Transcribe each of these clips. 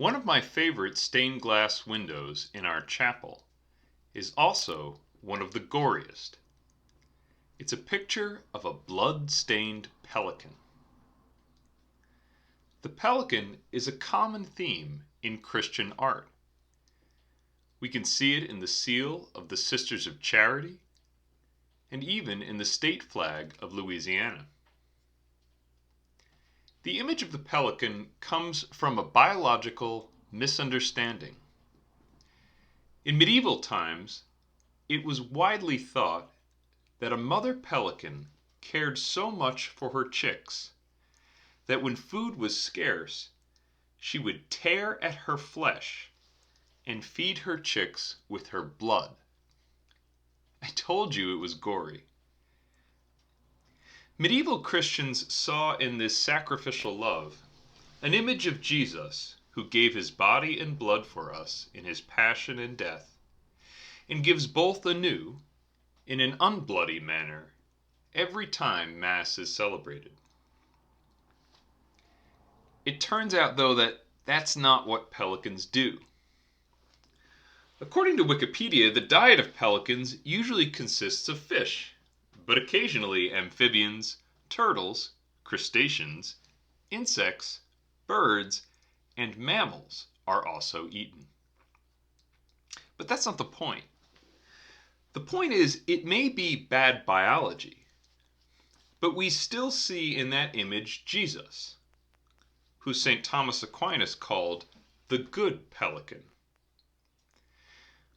One of my favorite stained glass windows in our chapel is also one of the goriest. It's a picture of a blood-stained pelican. The pelican is a common theme in Christian art. We can see it in the seal of the Sisters of Charity and even in the state flag of Louisiana. The image of the pelican comes from a biological misunderstanding. In medieval times, it was widely thought that a mother pelican cared so much for her chicks that when food was scarce, she would tear at her flesh and feed her chicks with her blood. I told you it was gory. Medieval Christians saw in this sacrificial love an image of Jesus, who gave his body and blood for us in his passion and death, and gives both anew, in an unbloody manner, every time Mass is celebrated. It turns out, though, that that's not what pelicans do. According to Wikipedia, the diet of pelicans usually consists of fish, but occasionally amphibians, turtles, crustaceans, insects, birds, and mammals are also eaten. But that's not the point. The point is, it may be bad biology, but we still see in that image Jesus, who St. Thomas Aquinas called the good pelican.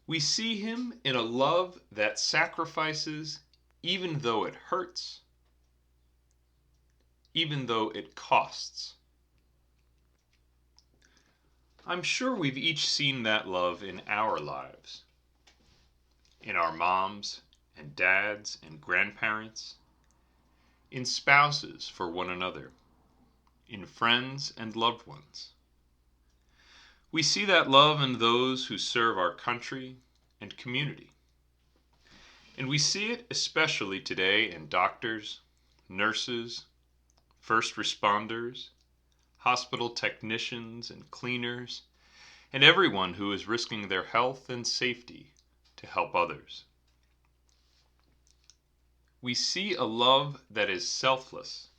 We see him in a love that sacrifices even though it hurts, even though it costs. I'm sure we've each seen that love in our lives, in our moms and dads and grandparents, in spouses for one another, in friends and loved ones. We see that love in those who serve our country and community. And we see it especially today in doctors, nurses, first responders, hospital technicians and cleaners, and everyone who is risking their health and safety to help others. We see a love that is selfless,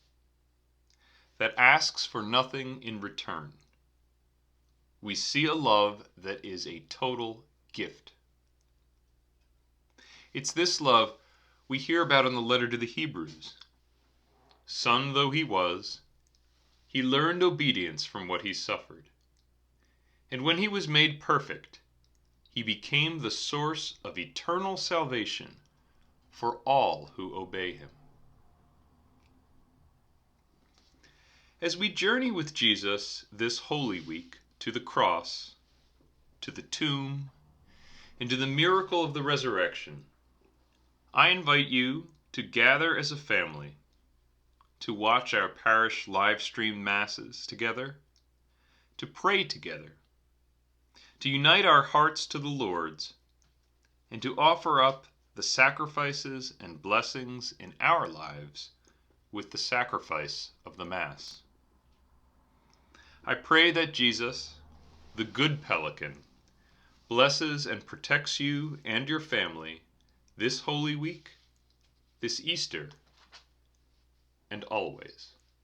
that asks for nothing in return. We see a love that is a total gift. It's this love we hear about in the letter to the Hebrews. Son though he was, he learned obedience from what he suffered. And when he was made perfect, he became the source of eternal salvation for all who obey him. As we journey with Jesus this Holy Week to the cross, to the tomb, and to the miracle of the resurrection, I invite you to gather as a family, to watch our parish live stream masses together, to pray together, to unite our hearts to the Lord's, and to offer up the sacrifices and blessings in our lives with the sacrifice of the Mass. I pray that Jesus, the good pelican, blesses and protects you and your family this Holy Week, this Easter, and always.